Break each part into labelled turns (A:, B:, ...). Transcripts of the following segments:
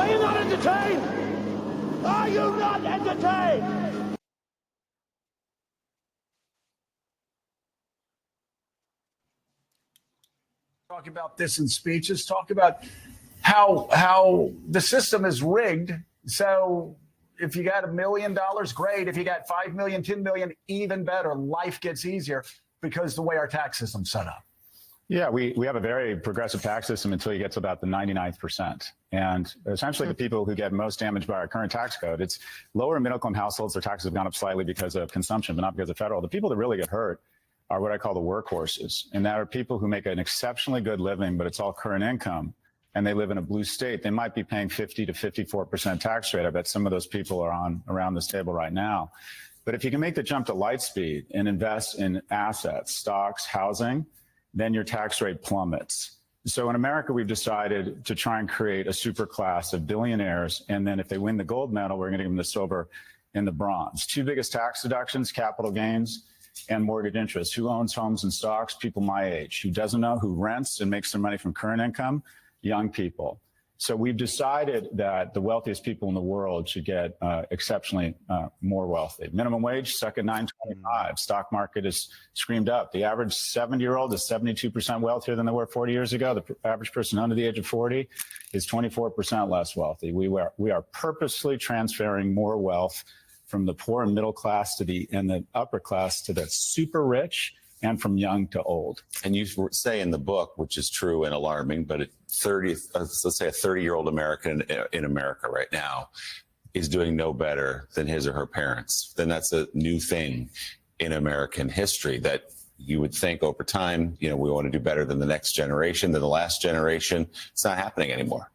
A: Are you not entertained? Are you not entertained?
B: Talk about this in speeches. Talk about how the system is rigged. So if you got $1 million, great. If you got 5 million, 10 million, even better. Life gets easier because the way our tax system's set up.
C: Yeah, we have a very progressive tax system until you get to about the 99th percent. And essentially the people who get most damaged by our current tax code, it's lower and middle income households, their taxes have gone up slightly because of consumption, but not because of federal. The people that really get hurt are what I call the workhorses. And that are people who make an exceptionally good living, but it's all current income. And they live in a blue state. They might be paying 50 to 54% tax rate. I bet some of those people are on around this table right now. But if you can make the jump to light speed and invest in assets, stocks, housing, then your tax rate plummets. So in America, we've decided to try and create a super class of billionaires. And then if they win the gold medal, we're going to give them the silver and the bronze. Two biggest tax deductions, capital gains and mortgage interest. Who owns homes and stocks? People my age. Who doesn't know? Who rents and makes their money from current income? Young people. So we've decided that the wealthiest people in the world should get exceptionally more wealthy. Minimum wage stuck at $9.25. Stock market is screamed up. The average 70-year-old is 72% wealthier than they were 40 years ago. The average person under the age of 40 is 24% less wealthy. We are purposely transferring more wealth from the poor and middle class to the upper class to the super rich, and from young to old.
D: And you say in the book, which is true and alarming, but let's say a 30-year-old American in America right now is doing no better than his or her parents. Then that's a new thing in American history that you would think over time, we want to do better than the next generation, than the last generation. It's not happening anymore.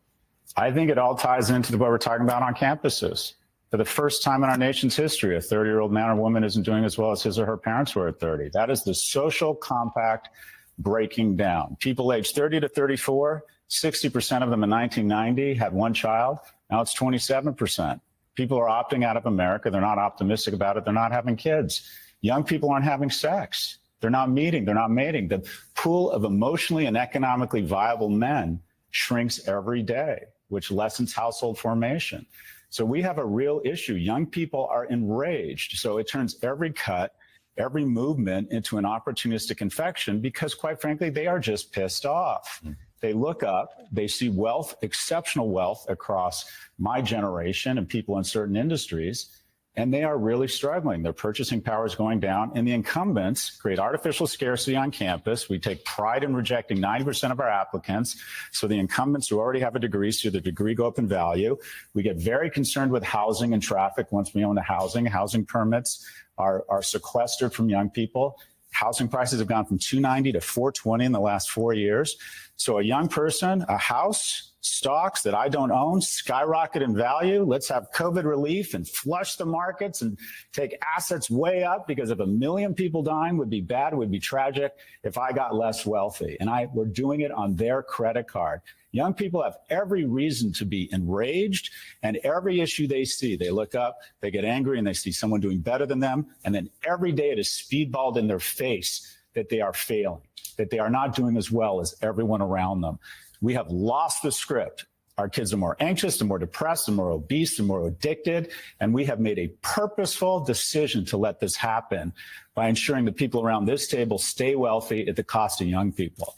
C: I think it all ties into what we're talking about on campuses. For the first time in our nation's history, a 30-year-old man or woman isn't doing as well as his or her parents were at 30. That is the social compact breaking down. People aged 30 to 34, 60% of them in 1990 had one child. Now it's 27%. People are opting out of America. They're not optimistic about it. They're not having kids. Young people aren't having sex. They're not meeting. They're not mating. The pool of emotionally and economically viable men shrinks every day, which lessens household formation. So we have a real issue. Young people are enraged. So it turns every cut, every movement into an opportunistic infection because, quite frankly, they are just pissed off. They look up, they see wealth, exceptional wealth across my generation and people in certain industries, and they are really struggling. Their purchasing power is going down, and the incumbents create artificial scarcity on campus. We take pride in rejecting 90% of our applicants. So the incumbents who already have a degree see the degree go up in value. We get very concerned with housing and traffic once we own the housing. Housing permits are sequestered from young people. Housing prices have gone from $290 to $420 in the last 4 years. So a young person, a house, stocks that I don't own skyrocket in value. Let's have COVID relief and flush the markets and take assets way up, because if 1 million people dying would be bad, it would be tragic if I got less wealthy. And we're doing it on their credit card. Young people have every reason to be enraged, and every issue they see, they look up, they get angry, and they see someone doing better than them. And then every day it is speedballed in their face that they are failing, that they are not doing as well as everyone around them. We have lost the script. Our kids are more anxious, they're more depressed, they're more obese, they're more addicted. And we have made a purposeful decision to let this happen by ensuring that people around this table stay wealthy at the cost of young people.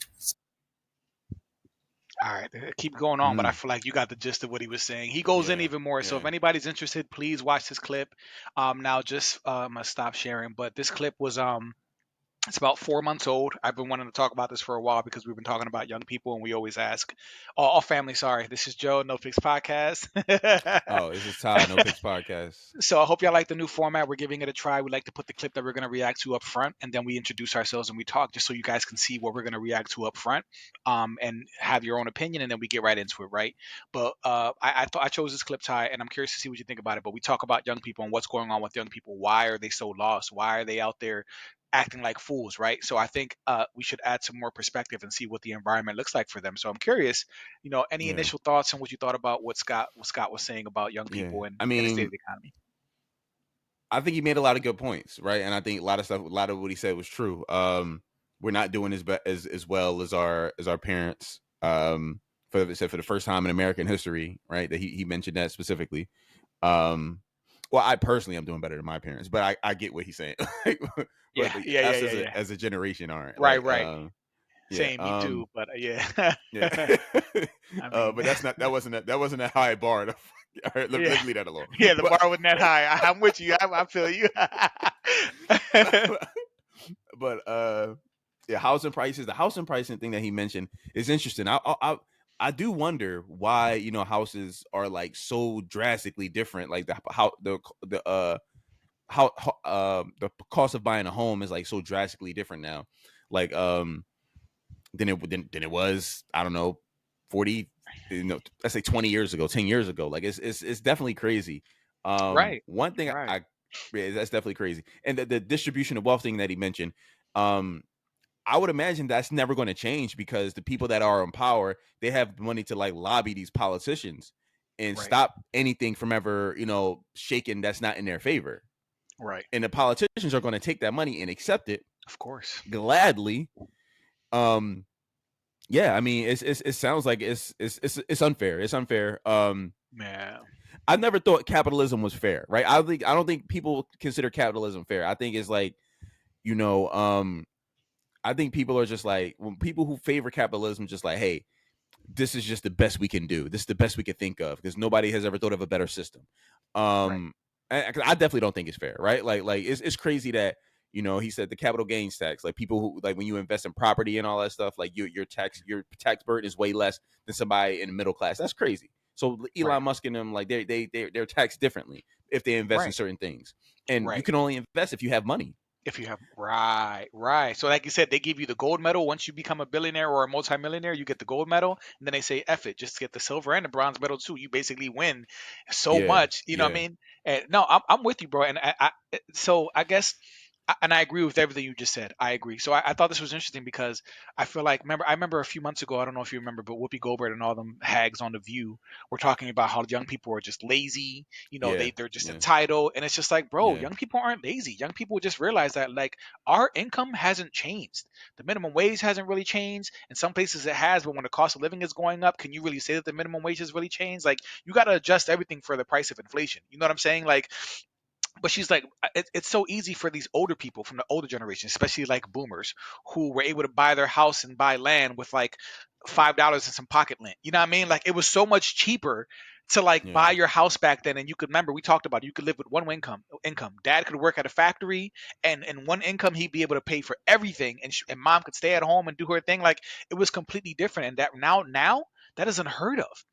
E: All right, keep going on, but I feel like you got the gist of what he was saying. He goes in even more. So if anybody's interested, please watch this clip. Now just I'm gonna stop sharing, but this clip was it's about 4 months old. I've been wanting to talk about this for a while because we've been talking about young people, and we always ask, all family, sorry. This is Joe, No Picks Podcast.
F: Oh, this is Todd, No Picks Podcast.
E: So I hope y'all like the new format. We're giving it a try. We like to put the clip that we're going to react to up front, and then we introduce ourselves and we talk just so you guys can see what we're going to react to up front, and have your own opinion, and then we get right into it, right? But I thought I chose this clip, Ty, and I'm curious to see what you think about it. But we talk about young people and what's going on with young people. Why are they so lost? Why are they out there acting like fools, right? So I think we should add some more perspective and see what the environment looks like for them. So I'm curious, any initial thoughts on what you thought about what Scott was saying about young people and the state of the economy?
F: I think he made a lot of good points, right? And I think a lot of what he said was true. We're not doing as well as our parents. for the first time in American history, right? That he mentioned that specifically. Well, I personally am doing better than my parents, but I get what he's saying. But
E: Yeah,
F: like,
E: yeah, yeah,
F: us
E: yeah, yeah.
F: as a generation aren't
E: Right,
F: like
E: right.
F: yeah
E: Same, me too. But yeah,
F: yeah.
E: I mean,
F: But that wasn't a high bar. All right, let
E: yeah,
F: me leave that alone.
E: yeah. The
F: But
E: bar wasn't that high. I'm with you. I feel you.
F: but yeah, housing prices. The housing pricing thing that he mentioned is interesting. I do wonder why, you know, houses are like so drastically different. Like the cost of buying a home is like so drastically different now. Like than it was, I don't know, 40, you know, let's say 20 years ago, 10 years ago. Like it's definitely crazy.
E: Right,
F: One thing
E: right,
F: yeah, that's definitely crazy. And the distribution of wealth thing that he mentioned, um I would imagine that's never going to change because the people that are in power, they have money to like lobby these politicians and
E: right,
F: stop anything from ever, you know, shaking that's not in their favor.
E: right.
F: And the politicians are going to take that money and accept it
E: Of course.
F: gladly. Um, yeah, I mean, it sounds like it's unfair. It's unfair.
E: Yeah.
F: I never thought capitalism was fair, right? I don't think people consider capitalism fair. I think it's like, you know, I think people are just like, when people who favor capitalism, just like, hey, this is just the best we can do. This is the best we can think of because nobody has ever thought of a better system.
E: Right.
F: I definitely don't think it's fair, right? Like it's crazy that, you know, he said the capital gains tax, like people who, like, when you invest in property and all that stuff, like your tax burden is way less than somebody in the middle class. That's crazy. So
E: Right.
F: Elon Musk and them, like they're taxed differently if they invest in
E: Right.
F: certain things, and you
E: Right.
F: can only invest if you have money.
E: If you have right, right. So like you said, they give you the gold medal once you become a billionaire or a multimillionaire. You get the gold medal, and then they say, "F it, just get the silver and the bronze medal too." You basically win so
F: Yeah,
E: much. You know what I
F: yeah,
E: mean? And no, I'm with you, bro. And so I guess, and I agree with everything you just said. I agree. So I thought this was interesting because I feel like I remember a few months ago. I don't know if you remember, but Whoopi Goldberg and all them hags on the View were talking about how young people are just lazy. You know,
F: yeah,
E: they're just
F: yeah,
E: entitled, and it's just like, bro,
F: yeah,
E: young people aren't lazy. Young people just realize that like our income hasn't changed. The minimum wage hasn't really changed. In some places it has, but when the cost of living is going up, can you really say that the minimum wage has really changed? Like you got to adjust everything for the price of inflation. You know what I'm saying? Like, but she's like, it's so easy for these older people from the older generation, especially like boomers, who were able to buy their house and buy land with like $5 and some pocket lint. You know what I mean? Like it was so much cheaper to like
F: yeah,
E: buy your house back then. And you could remember we talked about it, you could live with one income. Dad could work at a factory, and one income he'd be able to pay for everything, and mom could stay at home and do her thing. Like it was completely different. And that now that is unheard of.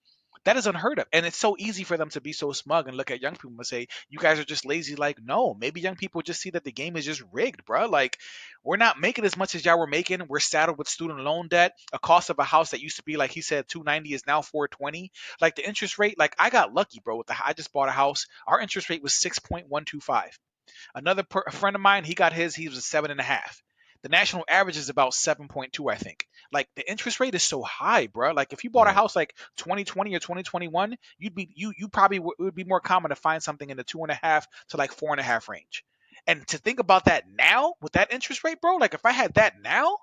E: That is unheard of. And it's so easy for them to be so smug and look at young people and say, you guys are just lazy. Like, no, maybe young people just see that the game is just rigged, bro. Like, we're not making as much as y'all were making. We're saddled with student loan debt. A cost of a house that used to be, like he said, 290 is now 420. Like the interest rate, like I got lucky, bro. I just bought a house. Our interest rate was 6.125. A friend of mine, he was a 7.5. The national average is about 7.2, I think. Like the interest rate is so high, bro. Like if you bought a
F: right,
E: house like 2020 or 2021, you probably it would be more common to find something in the 2.5 to like 4.5 range. And to think about that now with that interest rate, bro, like if I had that now,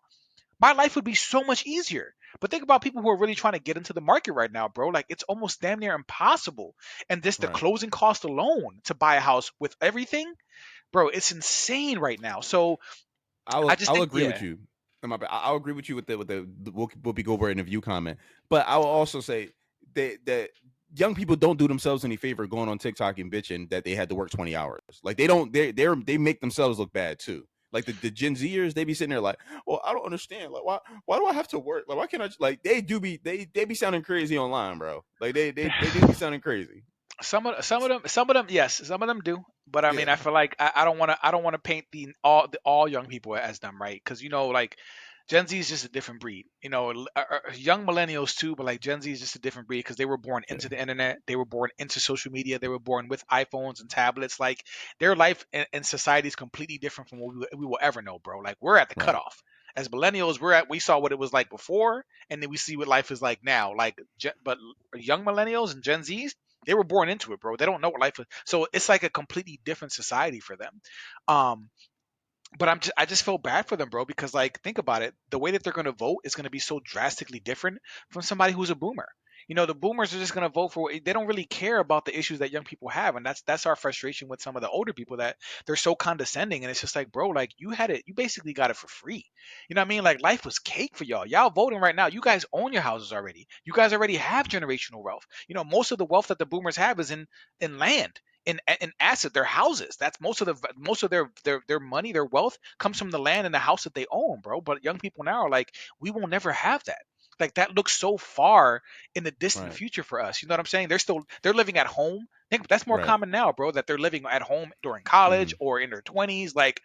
E: my life would be so much easier. But think about people who are really trying to get into the market right now, bro. Like it's almost damn near impossible. And this the
F: right.
E: closing cost alone to buy a house with everything, bro, it's insane right now. So I just
F: I'll
E: think,
F: agree with
E: yeah,
F: you. My bad. I'll agree with you with the Whoopi Goldberg in the View comment. But I will also say that young people don't do themselves any favor going on TikTok and bitching that they had to work 20 hours. Like they don't. They make themselves look bad too. Like the Gen Zers, they be sitting there like, well, I don't understand. Like why do I have to work? Like why can't I like they be sounding crazy online, bro. Like they do be sounding crazy.
E: some of them, yes, some of them do. But I
F: Yeah,
E: mean, I feel like I don't want to paint the all young people as them, right? Because like Gen Z is just a different breed. Young millennials too, but like Gen Z is just a different breed because they were born
F: yeah,
E: into the internet, they were born into social media, they were born with iPhones and tablets. Like their life and society is completely different from what we will ever know, bro. Like we're at the
F: right,
E: cutoff. As millennials, we saw what it was like before, and then we see what life is like now. But young millennials and Gen Zs, they were born into it, bro. They don't know what life is. So it's like a completely different society for them. Um, But I just feel bad for them, bro, because like think about it, the way that they're going to vote is going to be so drastically different from somebody who's a boomer. You know, the boomers are just going to vote for, they don't really care about the issues that young people have, and that's our frustration with some of the older people, that they're so condescending, and it's just like, bro, like you basically got it for free. You know what I mean? Like life was cake for y'all. Y'all voting right now. You guys own your houses already. You guys already have generational wealth. You know, most of the wealth that the boomers have is in land, in asset, their houses. That's most of their money, their wealth comes from the land and the house that they own, bro. But young people now are like, we will never have that. Like that looks so far in the distant
F: Right.
E: future for us. You know what I'm saying? They're living at home. I think that's more
F: Right.
E: common now, bro, that they're living at home during
F: Mm-hmm.
E: college or in their 20s. Like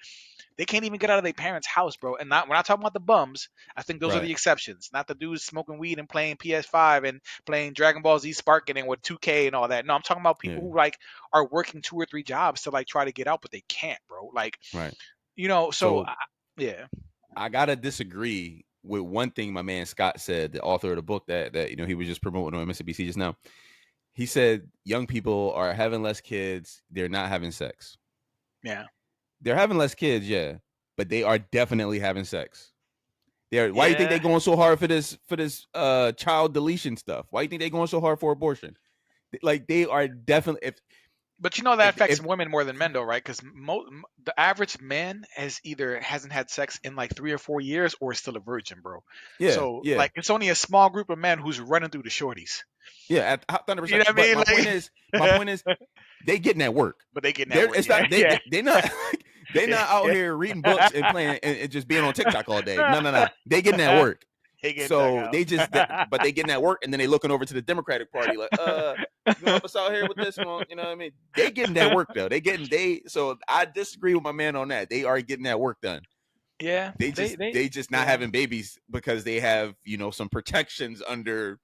E: they can't even get out of their parents' house, bro. And not, we're not talking about the bums. I think those are
F: Right.
E: the exceptions. Not the dudes smoking weed and playing PS5 and playing Dragon Ball Z Sparking and with 2K and all that. No, I'm talking about people
F: Yeah.
E: who like are working 2 or 3 jobs to like try to get out, but they can't, bro. Like,
F: Right.
E: you know,
F: So
E: yeah.
F: I gotta disagree with one thing my man Scott said, the author of the book that he was just promoting on MSNBC just now. He said young people are having less kids, they're not having sex.
E: Yeah.
F: They're having less kids, yeah, but they are definitely having sex. Why do you think
E: Yeah.
F: they're going so hard for this child deletion stuff? Why do you think they're going so hard for abortion? Like they are definitely
E: But you know that affects
F: if
E: women more than men, though, right? Because the average man hasn't had sex in like 3 or 4 years or is still a virgin, bro.
F: yeah,
E: So
F: yeah.
E: like it's only a small group of men who's running through the shorties.
F: Yeah, at
E: You
F: 100%.
E: know what I
F: But
E: mean?
F: my point is, they getting that work.
E: But they getting that work.
F: It's
E: Yeah,
F: not
E: yeah.
F: they not they not out here reading books and playing and just being on TikTok all day. No. They getting that work.
E: They getting dug
F: So
E: out.
F: but they getting that work, and then they looking over to the Democratic Party like, you gonna help us out here with this one? You know what I mean? They getting that work though. So I disagree with my man on that. They are getting that work done.
E: Yeah,
F: They just not having babies because they have, some protections under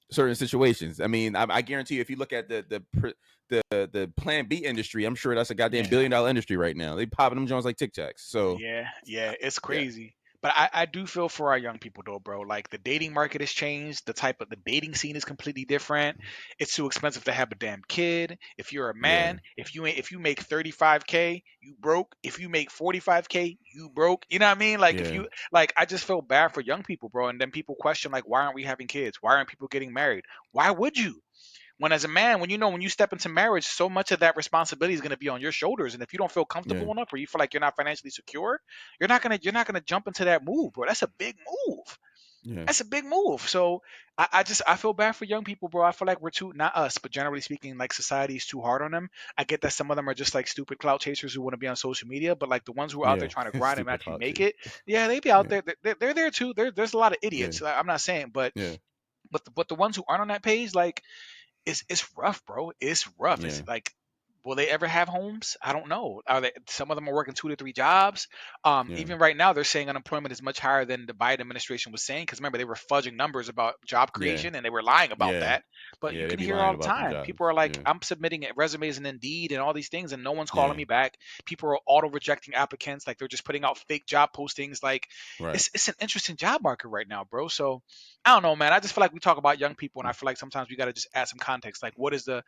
F: certain situations. I mean, I guarantee you, if you look at the Plan B industry, I'm sure that's a goddamn $1 billion industry right now. They popping them Jones like Tic Tacs. So
E: yeah, it's
F: yeah,
E: crazy. But I do feel for our young people though, bro. Like the dating market has changed. The dating scene is completely different. It's too expensive to have a damn kid. If you're a
F: yeah,
E: man, if you make 35K, you broke. If you make 45K, you broke. You know what I mean? Like if
F: yeah,
E: you like, I just feel bad for young people, bro. And then people question like, why aren't we having kids? Why aren't people getting married? Why would you? When as a man, when you step into marriage, so much of that responsibility is going to be on your shoulders, and if you don't feel
F: yeah,
E: comfortable enough or you feel like you're not financially secure, you're not gonna jump into that move, bro. That's a big move.
F: yeah,
E: That's a big move. So I feel bad for young people, bro. I feel like we're too, not us, but generally speaking, like society is too hard on them. I get that some of them are just like stupid clout chasers who want to be on social media, but like the ones who are out there
F: yeah.
E: trying to grind and
F: Stupid
E: actually
F: clout
E: make
F: chase.
E: it, yeah, they be out
F: Yeah,
E: there. They're there too. There's a lot of
F: yeah,
E: idiots. I'm not saying, but
F: yeah,
E: but the ones who aren't on that page, like it's rough, bro. It's rough.
F: yeah,
E: It's like, will they ever have homes? I don't know. Are they? Some of them are working 2 to 3 jobs.
F: yeah,
E: Even right now, they're saying unemployment is much higher than the Biden administration was saying. Because remember, they were fudging numbers about job
F: yeah,
E: creation and they were lying about
F: yeah,
E: that. But you
F: yeah. They
E: can
F: be
E: hear
F: lying
E: all the
F: about them
E: time. People
F: jobs.
E: are like,
F: Yeah,
E: I'm submitting resumes and Indeed and all these things, and no one's calling
F: yeah.
E: me back. People are auto rejecting applicants. Like they're just putting out fake job postings. Like
F: Right.
E: it's an interesting job market right now, bro. So I don't know, man. I just feel like we talk about young people, and I feel like sometimes we got to just add some context. Like, what is the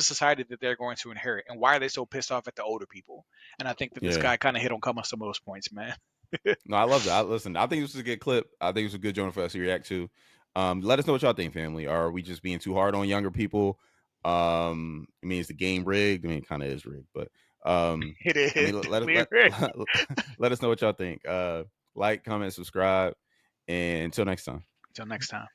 E: society that they're going to inherit, and why are they so pissed off at the older people? And I think that this
F: Yeah.
E: guy kind of hit on some of those points, man.
F: No, I love that. Listen, I think this was a good clip. I think it was a good joint for us to react to. Let us know what y'all think, family. Are we just being too hard on younger people? I mean, is the game rigged? I mean, it kind of is rigged, but
E: It
F: I
E: is
F: mean,
E: definitely right.
F: let us know what y'all think. Like, comment, subscribe, and until next time.
E: Until next time.